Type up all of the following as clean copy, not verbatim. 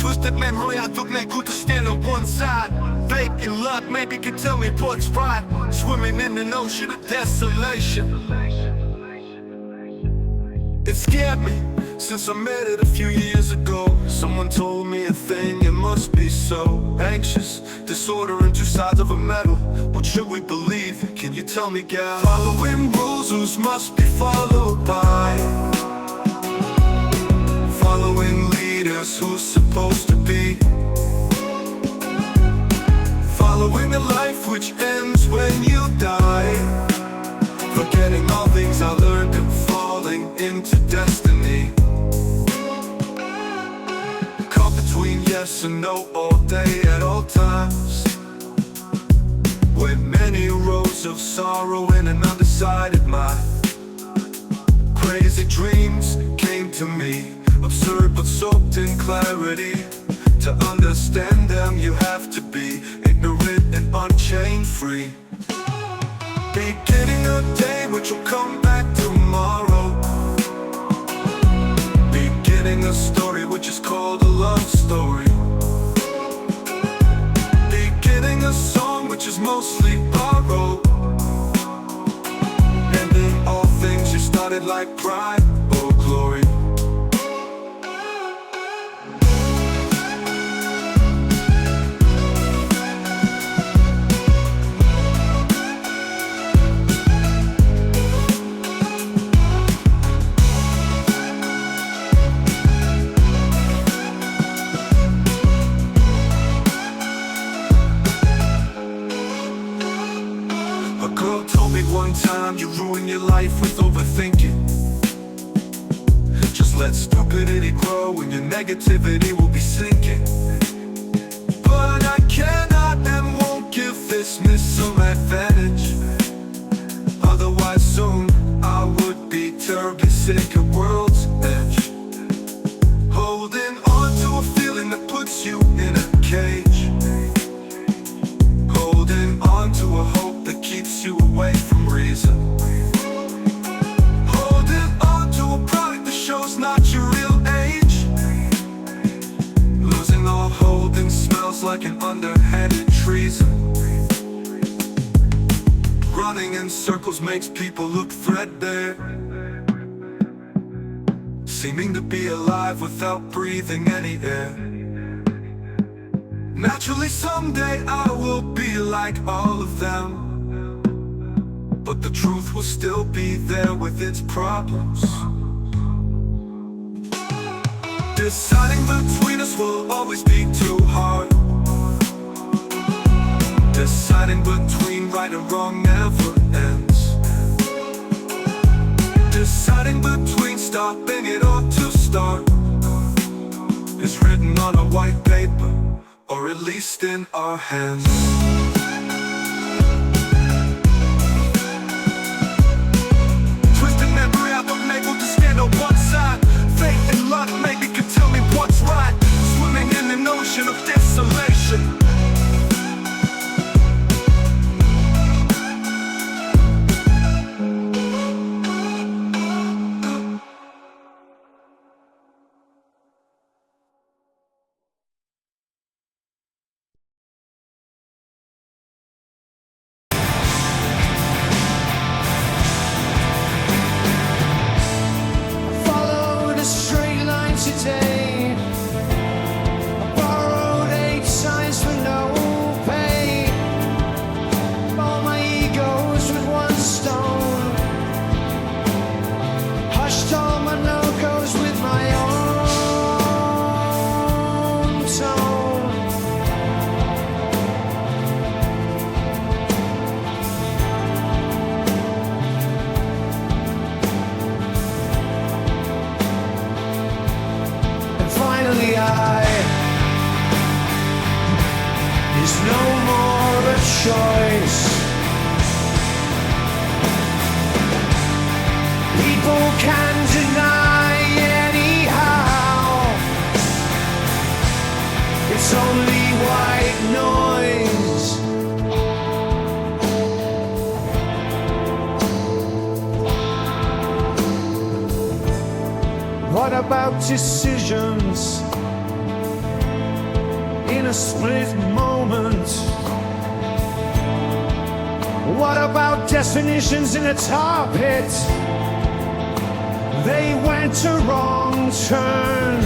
Twisted memory, I took my good to stand on one side. Fake and luck, maybe can tell me what's right. Swimming in an ocean of desolation. It scared me, since I met it a few years ago. Someone told me a thing, it must be so. Anxious, disorder and two sides of a medal. What should we believe? Can you tell me, gal? Following rules, rules must be followed by. Following leaders, who's supposed to be. Following a life which ends when you die. Forgetting all things I learned and falling into destiny. Caught between yes and no all day at all times. With many roads of sorrow in an undecided mind. Crazy dreams came to me, absurd but soaked in clarity. To understand them you have to be ignorant and unchained free. Beginning a day which will come back tomorrow. Beginning a story which is called a love story. Beginning a song which is mostly borrowed. Ending all things you started like pride or glory. One time you ruin your life with overthinking. Just let stupidity grow and your negativity will be sinking. But I cannot and won't give this miss some advantage. Otherwise soon I would be terribly sick at world's edge. Holding on to a feeling that puts you in a cage. Holding on to a hope that keeps you away from reason. Holding on to a product that shows not your real age. Losing all hold and smells like an underhanded treason. Running in circles makes people look threadbare. Seeming to be alive without breathing any air. Naturally someday I will be like all of them. But the truth will still be there with its problems. Deciding between us will always be too hard. Deciding between right and wrong never ends. Deciding between stopping it or to start is written on a white paper, or at least in our hands. On one side, faith and luck maybe can tell me what's right. Swimming in an ocean of desolation. Today, I borrowed 8 signs for no pay. All my egos with one stone. Hushed all my no-goes with my own tone. Finally is no more a choice. People can deny anyhow. It's only white noise. What about decisions? a split moment? What about definitions in a tar pit? They went a wrong turn,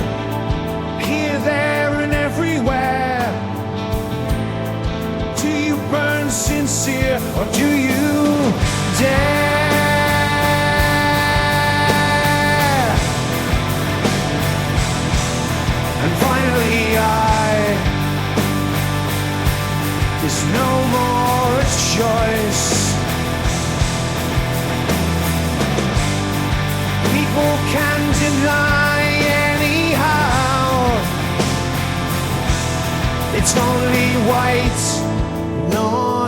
here, there, and everywhere. Do you burn sincere, or do you dare? And finally there's no more a choice. People can deny anyhow. It's only white noise.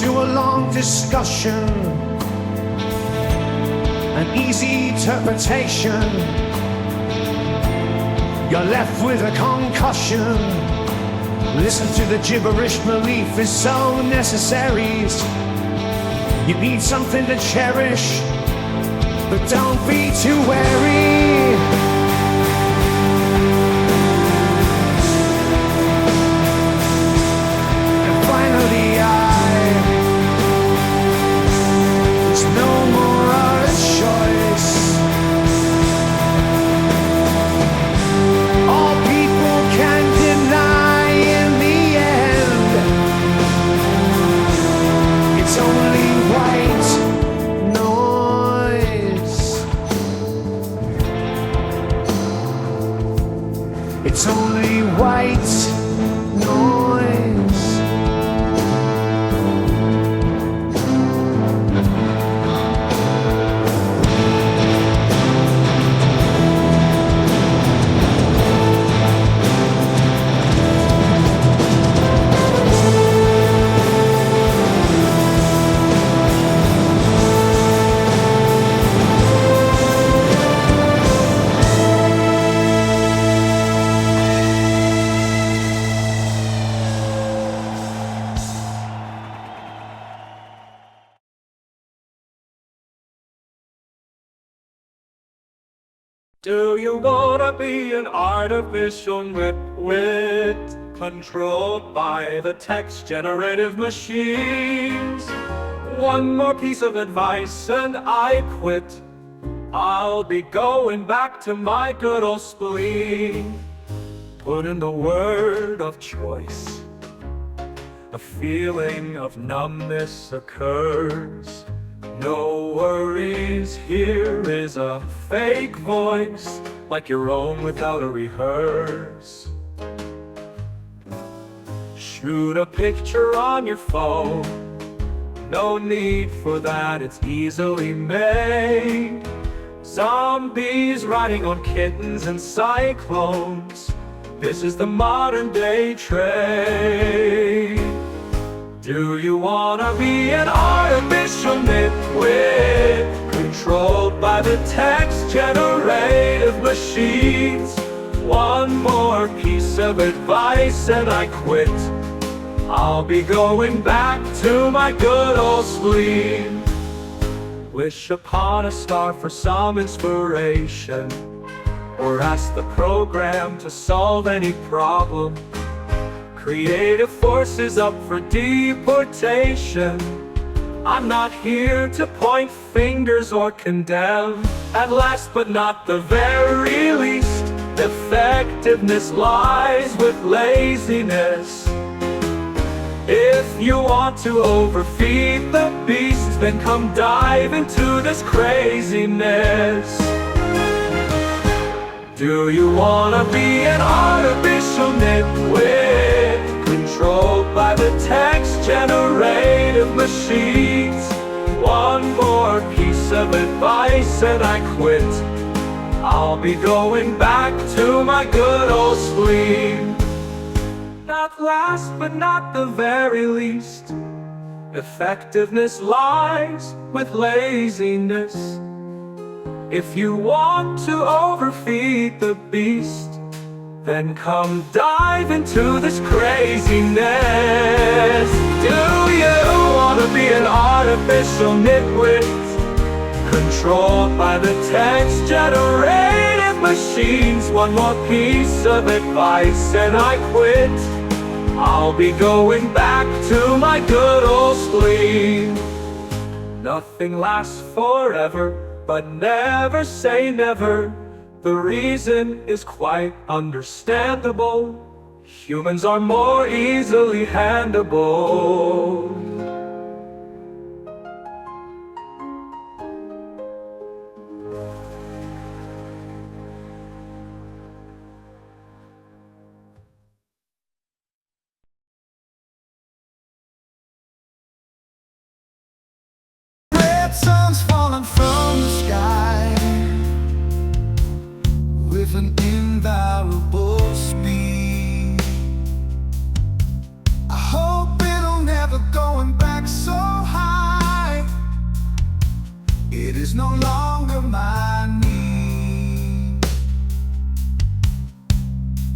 To a long discussion, an easy interpretation. You're left with a concussion. Listen to the gibberish, belief is so necessary. You need something to cherish, but don't be too wary. It's only white noise. Do you wanna be an artificial nitwit, controlled by the text-generative machines? One more piece of advice and I quit. I'll be going back to my good old spleen. Put in the word of choice. A feeling of numbness occurs. No worries, here is a fake voice, like your own without a rehearse. Shoot a picture on your phone. No need for that, it's easily made. Zombies riding on kittens and cyclones. This is the modern day trade. Do you wanna be an artificial nitwit, controlled by the text-generative machines? One more piece of advice and I quit. I'll be going back to my good old spleen. Wish upon a star for some inspiration, or ask the program to solve any problem. Creative forces up for deportation. I'm not here to point fingers or condemn. At last but not the very least, effectiveness lies with laziness. If you want to overfeed the beast, then come dive into this craziness. Do you wanna be an artificial nitwit, controlled by the text-generative machines? One more piece of advice and I quit. I'll be going back to my good old spleen. Not last but not the very least, effectiveness lies with laziness. If you want to overfeed the beast, then come dive into this craziness. Do you want to be an artificial nitwit, controlled by the text-generative machines? One more piece of advice and I quit. I'll be going back to my good old spleen. Nothing lasts forever, but never say never. The reason is quite understandable. Humans are more easily handable. Red sun's falling from the sky with an invariable speed. I hope it'll never going back so high. It is no longer my need.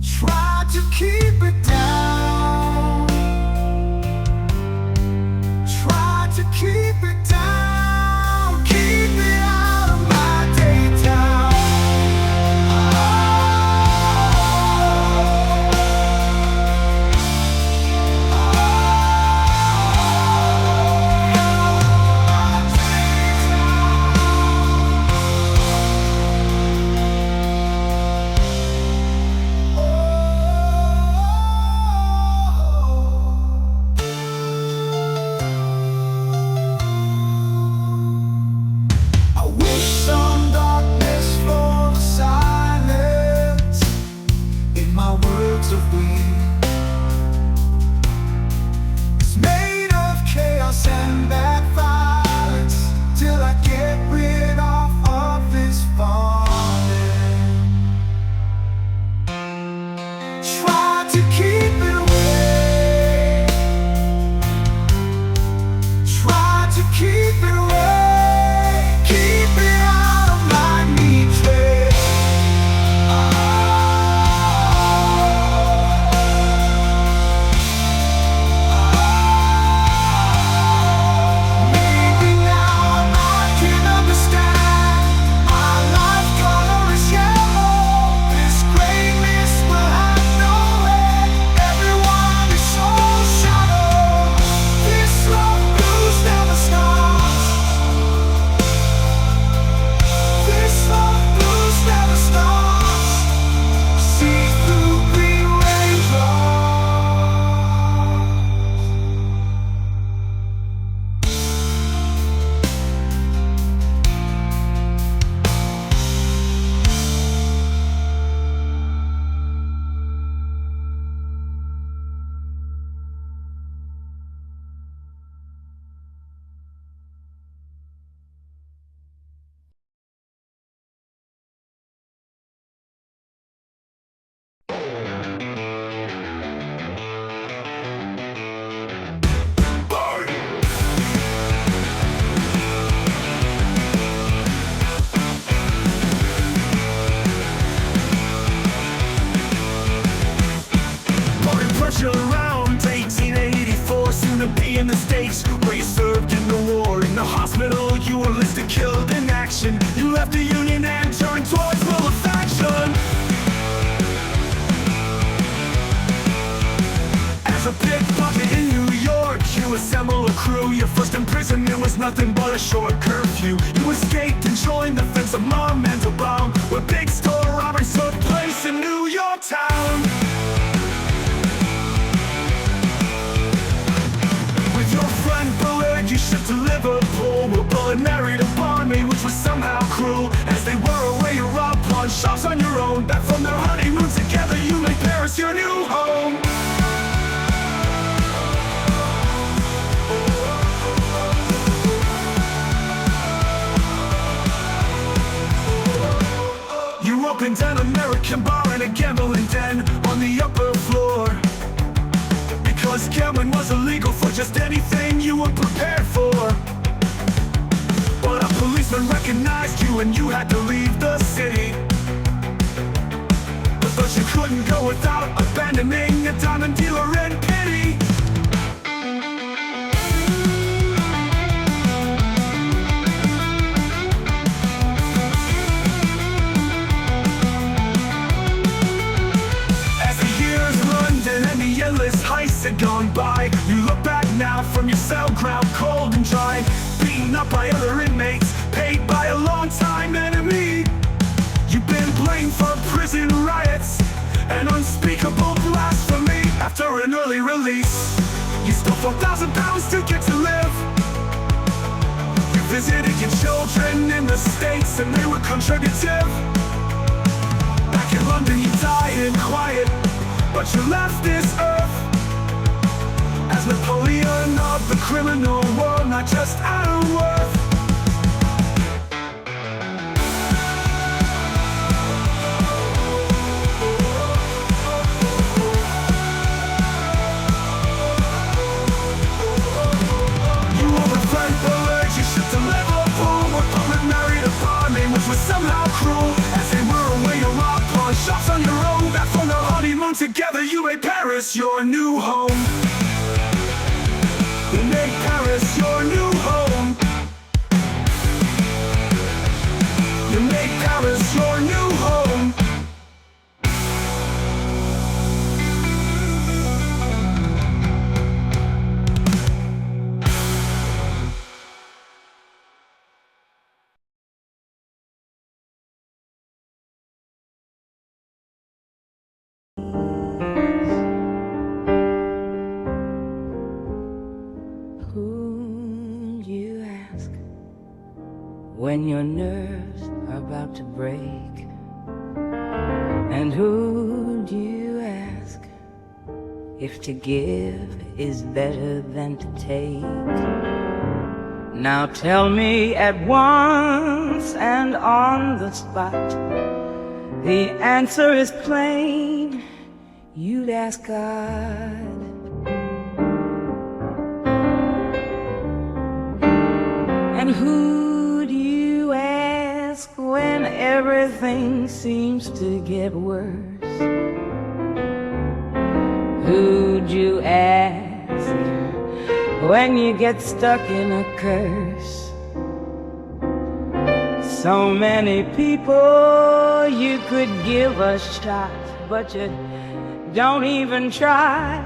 Try to keep it down. Try to keep it down. Keep it out of my daytime. I wish some darkness for the silence in my words of weed. It's made of chaos and bad violence till I get rid of this falling. Try to keep it away. Try to keep it away. Keep it out of my meat tray. Maybe now I can understand. My life color is yellow. This gray mist will have no end. Everyone is so shallow. This love blues never stops. This love blues never stops. See through green raindrops. Pouring pressure around 1884, soon to be in the States, where you served in the war. In the hospital, you were listed killed in action. You left the Union and turned towards faction. As a pickpocket in New York, you assemble a crew. Your first imprisonment was nothing but a short curfew. You escaped and joined the fence of Mandelbaum, where big store robberies took place in New York town. With your friend Ballad, you shipped to Liverpool, where Ballad married a barmaid, which was somehow cruel, as they were away your up on shops on your own. alone. Back from their honeymoon together, you made Paris your new home. You opened an American bar and a gambling den on the upper floor, because gambling was illegal for just anything you were prepared for. But a policeman recognized you and you had to leave the city. But you couldn't go without abandoning a diamond dealer in pity. As the years London and the endless heists had gone by, you look back now from your cell ground cold and dry, beaten up by other inmates, paid by a long-time enemy. You've been blamed for prison riots and unspeakable blasphemy. After an early release, you stole 4,000 pounds to get to live. You visited your children in the States and they were contributive. Back in London you died in quiet, but you left this earth as Napoleon of the criminal world, not just out of worth. You overturned Ballad, you shipped to Liverpool, where Poland married a barmaid, which was somehow cruel. As they were away, you robbed pawn shops on your own. Back from their honeymoon together, you made Paris your new home. You made Paris your new home. You made Paris your new home. Who'd you ask when your nerves are about to break? And who'd you ask if to give is better than to take? Now tell me at once and on the spot, the answer is plain. You'd ask God. And who'd you ask when everything seems to get worse? Who'd you ask when you get stuck in a curse? So many people you could give a shot, but you don't even try.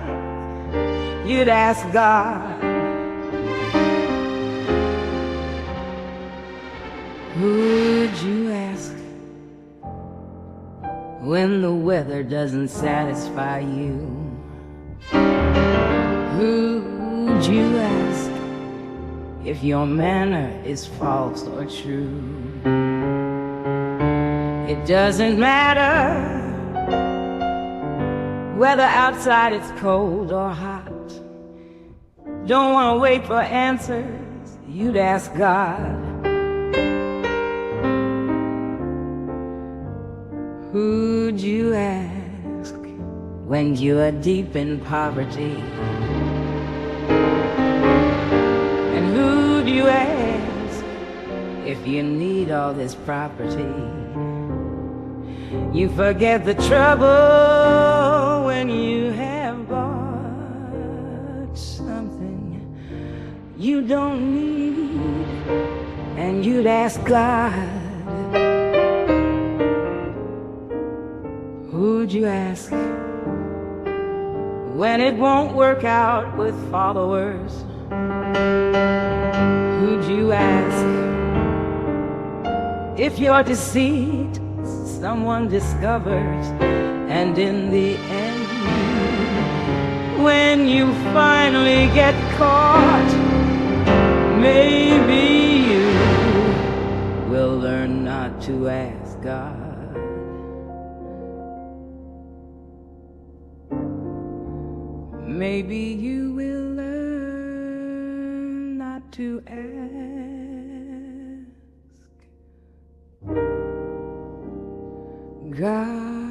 You'd ask God. Who'd you ask when the weather doesn't satisfy you? Who'd you ask if your manner is false or true? It doesn't matter whether outside it's cold or hot. Don't want to wait for answers, you'd ask God. Who'd you ask when you are deep in poverty? And who'd you ask if you need all this property? You forget the trouble when you have bought something you don't need, and you'd ask God. Who'd you ask when it won't work out with followers? Who'd you ask if your deceit someone discovers? And in the end, when you finally get caught, maybe you will learn not to ask God. maybe you will learn not to ask God.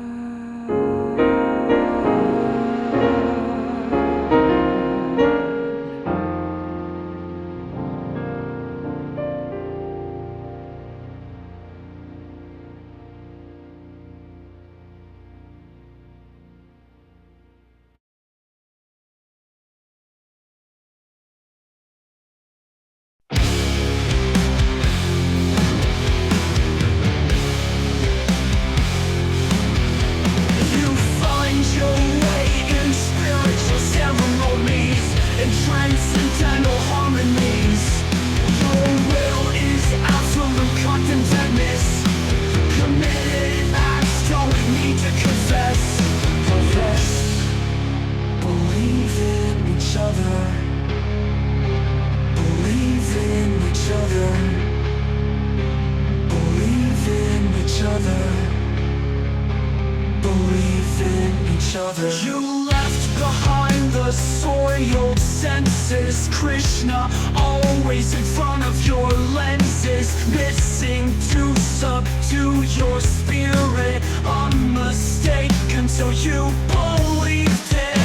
You left behind the soiled senses, Krishna, always in front of your lenses, missing to subdue your spirit, unmistaken till you believed it.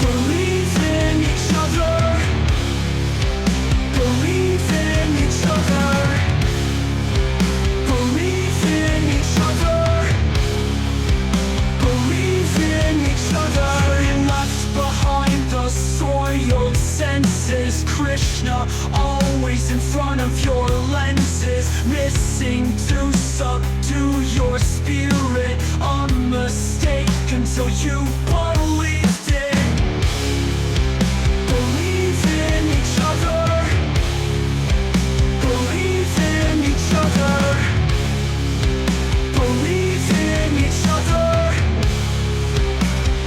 Believe in each other, believe in each other, believe in each other. Soiled senses, Krishna, always in front of your lenses, missing to subdue your spirit, unmistaken till you believed it. Believe in each other, believe in each other, believe in each other,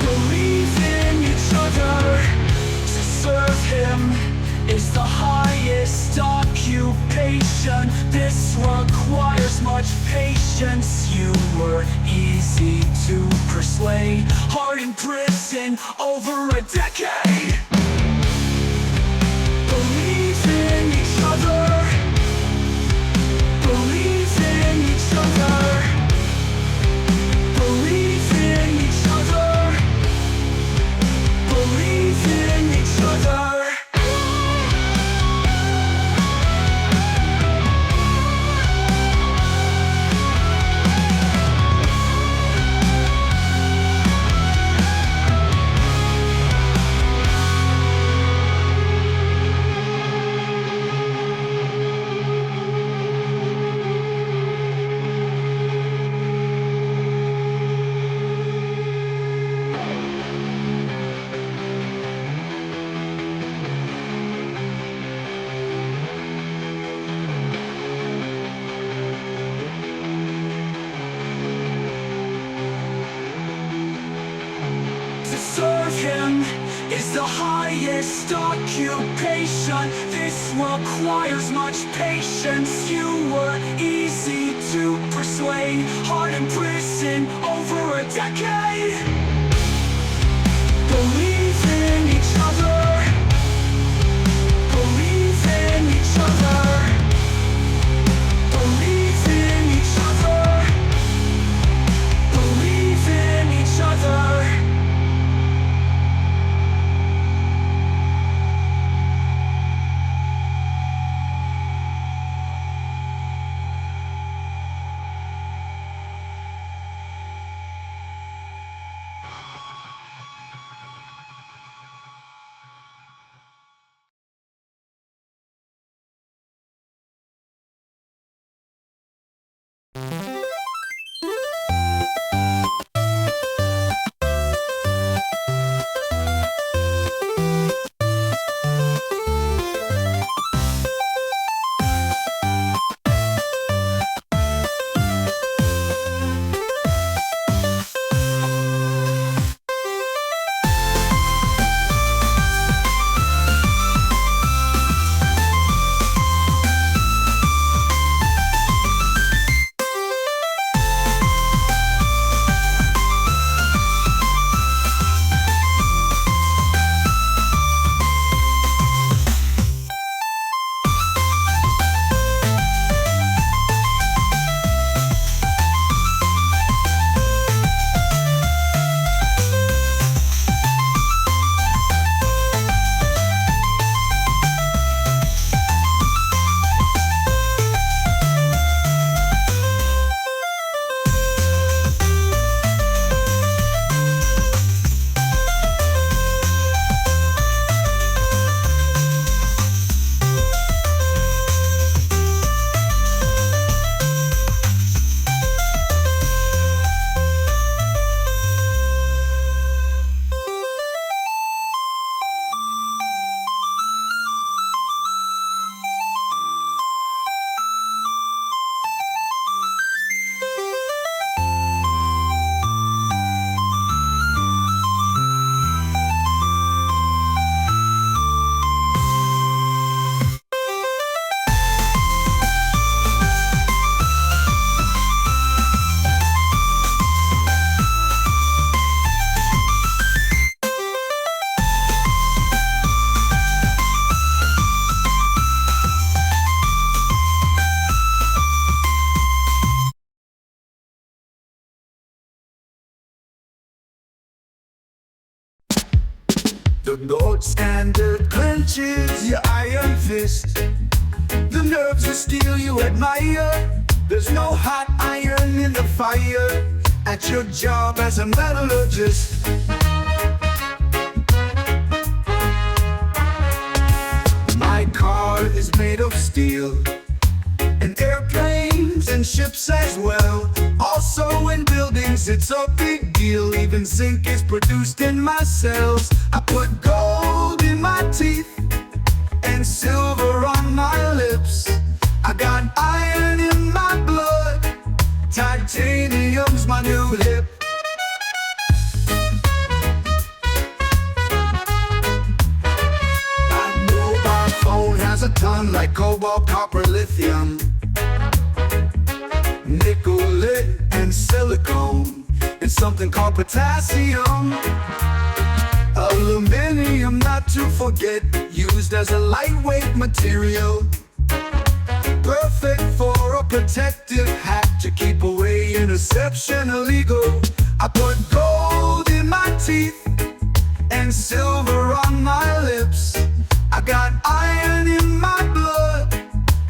believe in each other. Serve him is the highest occupation. This requires much patience. You were easy to persuade, hard in prison over a decade. Believe in each other, believe in each other, believe in each other, believe in each other. Serve him is the highest occupation. This requires much patience. You were easy to persuade, hard in prison over a decade. Believe in each other, believe in each other, believe in each other, believe in each other. The gold standard clenches your iron fist. The nerves of steel you admire. There's no hot iron in the fire at your job as a metallurgist. My car is made of steel, and airplanes and ships as well. Also in buildings it's a big deal. Even zinc is produced in my cells. I put gold in my teeth and silver on my lips. I got iron in my blood, titanium's my new hip. My mobile phone has a ton like cobalt, copper, lithium, nickel, lead, and silicone, and something called potassium. Aluminum, not to forget, used as a lightweight material. Perfect for a protective hat to keep away interception illegal. I put gold in my teeth and silver on my lips. I got iron in my blood,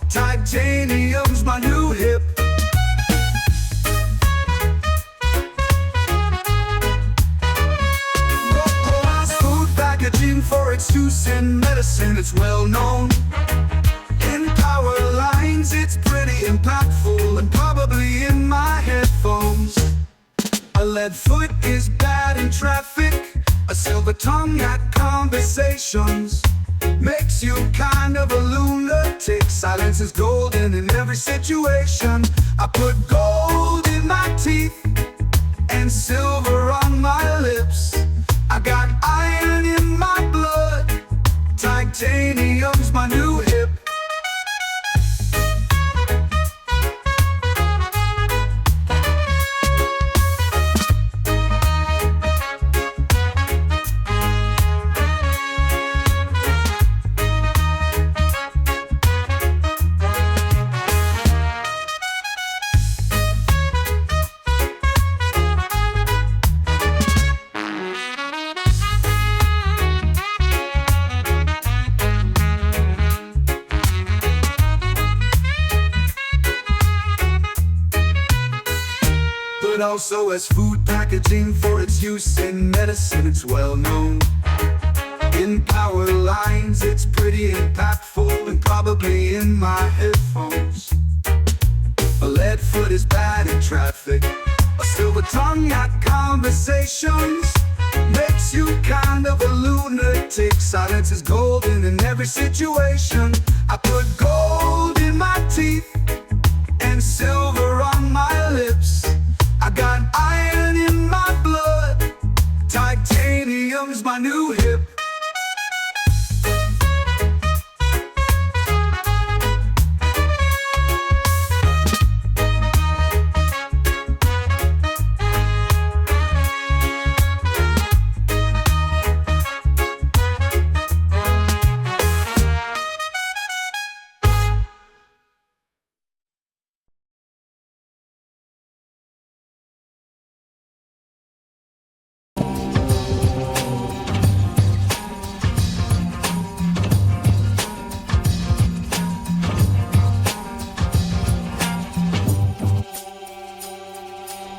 titanium's my new hip. Packaging for its use in medicine, it's well known. In power lines, it's pretty impactful, and probably in my headphones. A lead foot is bad in traffic. A silver tongue at conversations makes you kind of a lunatic. Silence is golden in every situation. I put gold in my teeth and silver on my lips. I got iron in my blood, titanium's my new hip. But also as food packaging for its use in medicine, it's well known. In power lines, it's pretty impactful, and probably in my headphones. A lead foot is bad in traffic. A silver tongue at conversations makes you kind of a lunatic. Silence is golden in every situation. I put gold in my teeth and silver on my lips. I got iron in my blood, titanium's my new hip.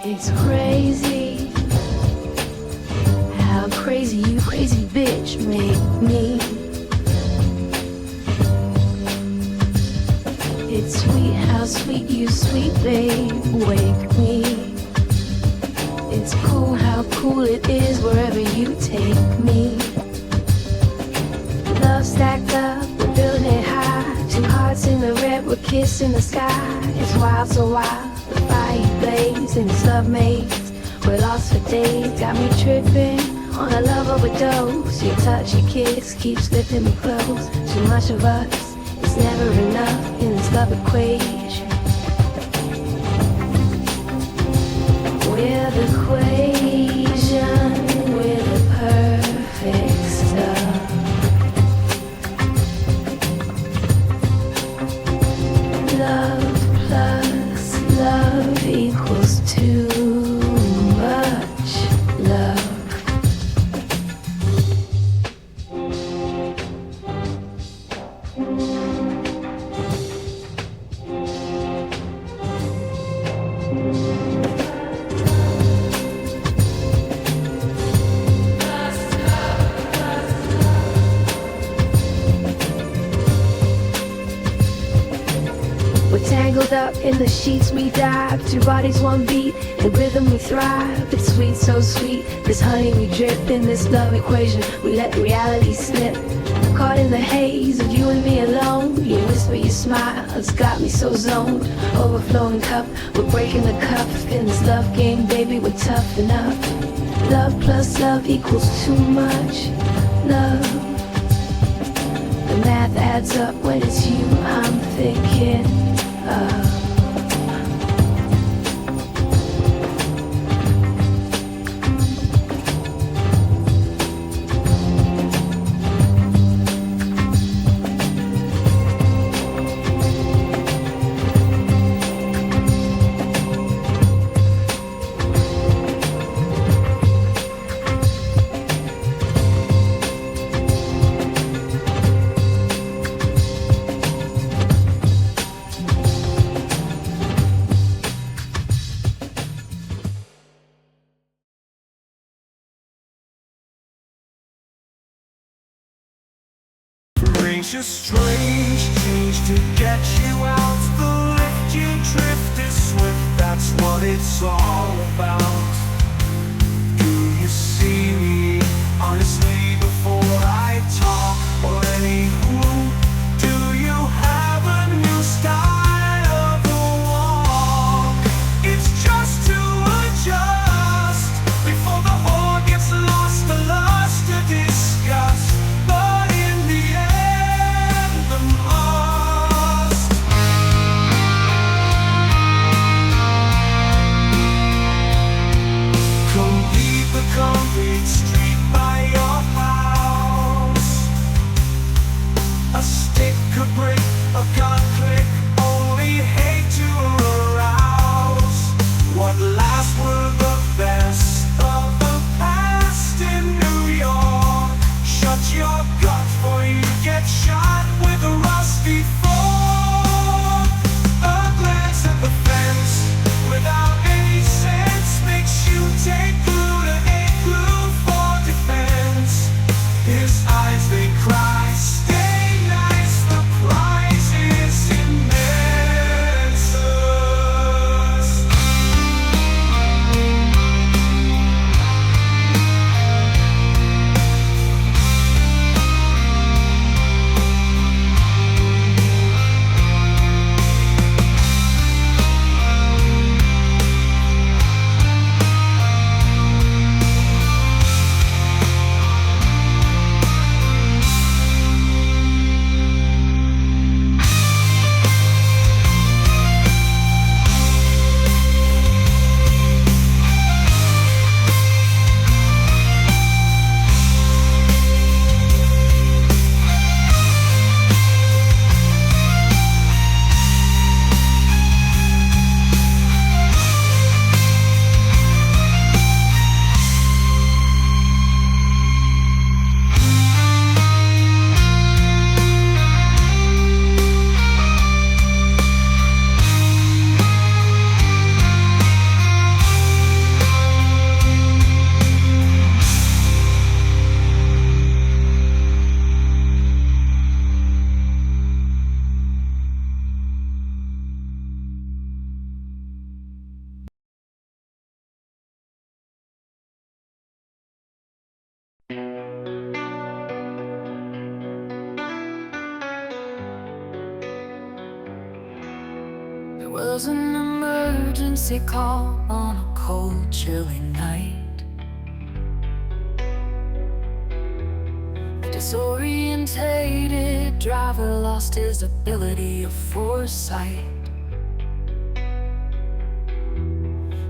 It's crazy how crazy you crazy bitch make me. It's sweet how sweet you sweet babe wake me. It's cool how cool it is wherever you take me. Love stacked up, we're building it high. Two hearts in the red, we're kissing the sky. It's wild, so wild. The fire blaze in this love maze. We're lost for days, got me tripping on a love overdose. Your touch, your kiss, keep slipping me close. Too much of us, it's never enough in this love equation. We're the equation, we're the perfect stuff. Love plus love equals too much love. In the sheets we dive, two bodies, one beat. In rhythm we thrive, it's sweet, so sweet. This honey we drip in this love equation. We let reality slip. Caught in the haze of you and me alone. You whisper, you smile, it's got me so zoned. Overflowing cup, we're breaking the cup. In this love game, baby, we're tough enough. Love plus love equals too much love. The math adds up when it's you I'm thinking of. A strange change to get you out. The lift you drift is swift, that's what it's all about. Do you see me honestly before I talk? Or anywho, do you have a new style of the walk? It's just to adjust before the whole gets lost, the lust to discuss. But in the end, the must complete the concrete street by your house. A stick, a brick, a gun click, only hate to arouse. What last were the best of the past in New York? Shut your gut for you get shot with a rusty fork. A glance at the fence without any sense makes you take glue to a glue for defense. His eyes, they cry, stay nice, the prize is immense. There was an emergency call on a cold, chilly night. A disorientated driver lost his ability of foresight.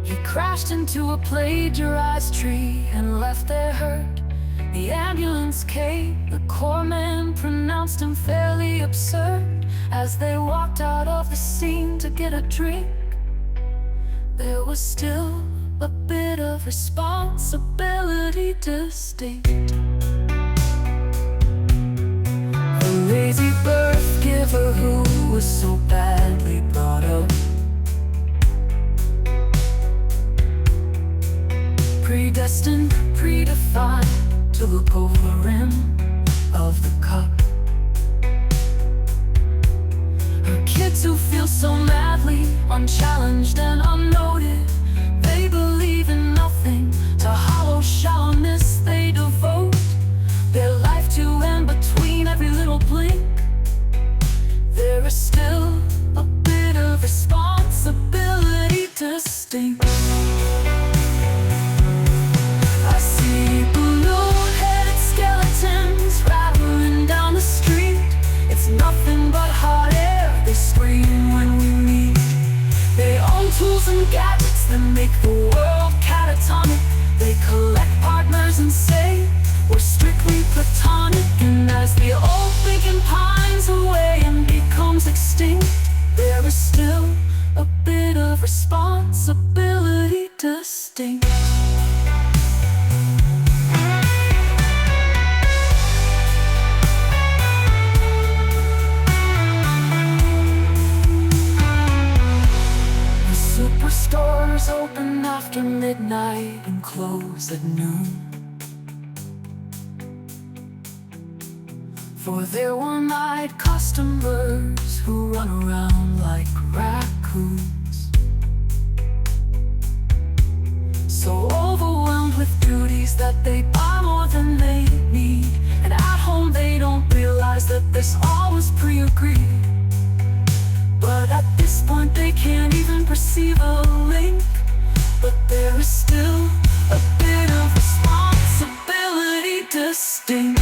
He crashed into a plagiarized tree and left there hurt. The ambulance came, the corpsman pronounced him fairly absurd. As they walked out of the scene to get a drink, there was still a bit of responsibility distinct. The lazy birth giver who was so badly brought up, predestined, predefined to look over the rim of the cup. Her kids who feel so madly unchallenged and unnoted. They believe in nothing, to hollow shallowness they devote their life to, and between every little blink there is still a bit of responsibility distinct. I see balloon-headed skeletons rattling down the street. It's nothing but hot air, they scream when we meet. They own tools and gadgets that make the world catatonic. They collect partners and say we're strictly platonic. And as the old thinking pines away and becomes extinct, there is still a bit of responsibility distinct. The superstores open after midnight and close at noon, for their one-eyed customers who run around like raccoons, so overwhelmed with duties that they buy more than they need. And at home they don't realize that this all was pre-agreed. But at this point they can't even perceive a link. But there is still a bit of responsibility distinct.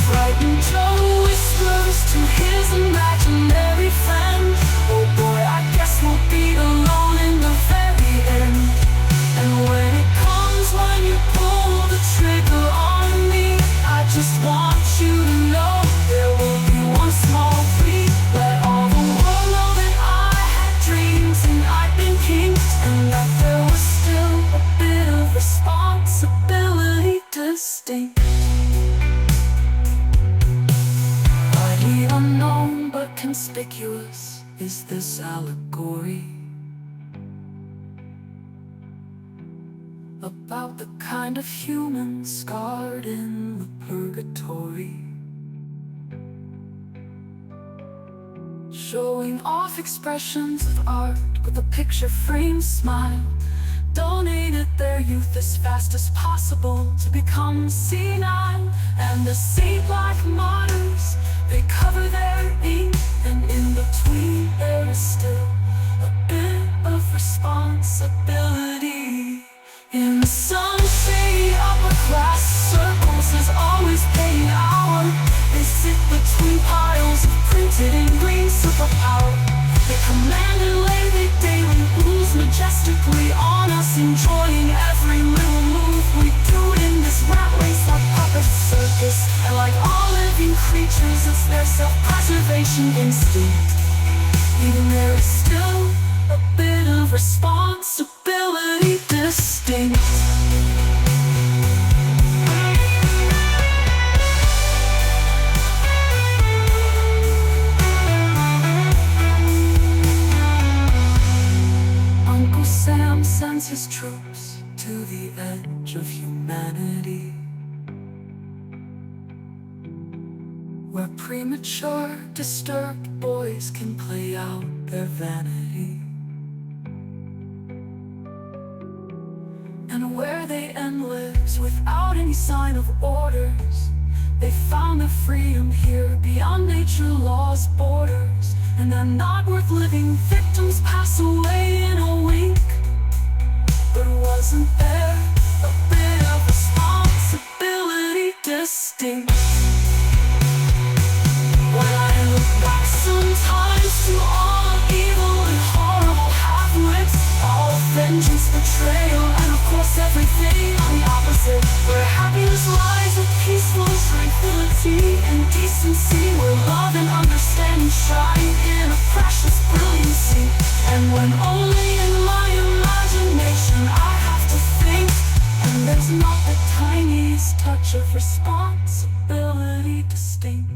Frightened Joe whispers to his imaginary friend, oh boy, I guess we'll be alone in the very end. And when it comes, when you pull the trigger on me, I just want you to know there will be one small plea. Let all the world know that I had dreams and I'd been king, and that there was still a bit of responsibility distinct. Unknown but conspicuous is this allegory about the kind of human scarred in the purgatory, showing off expressions of art with a picture-frame smile, donated their youth as fast as possible to become senile. And the saint-like martyrs, they cover their ink, and in between there is still a bit of responsibility. In some shady upper-class circles, there's always paying hour. They sit between piles of printed in green superpower. They command and lay their daily rules majestically on us, enjoying every little move we do in this rat race like puppet circus. And like all living creatures, it's their self-preservation instinct. Even there is still a bit of responsibility distinct. Sam sends his troops to the edge of humanity, where premature, disturbed boys can play out their vanity, and where they end lives without any sign of orders. They found their freedom here beyond nature law's borders, and they're not worth living. Victims pass away in a wink, but wasn't there a bit of responsibility distinct? When I look back sometimes to all evil and horrible half-wits, all vengeance, betrayal, and of course everything on the opposite, where happiness lies with peaceful tranquility and decency, where love and understanding shine in a precious brilliancy. And when only in my imagination I have to think, and there's not the tiniest touch of responsibility distinct.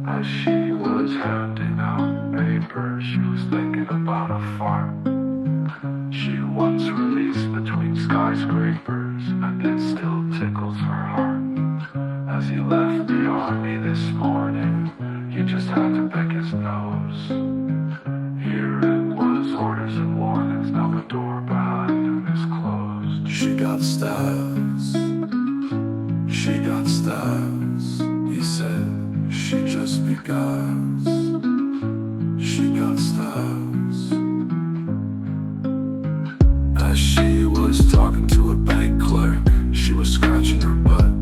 As she was handing out papers, paper, she was thinking about a farm she once released between skyscrapers, and it still tickles her heart. As he left the army this morning, he just had to pick his nose. Here it was, orders and warnings, now the door behind him is closed. She got styles, she got styles, he said, she just beguiles. She got styles. As she was talking to a bank clerk, she was scratching her butt.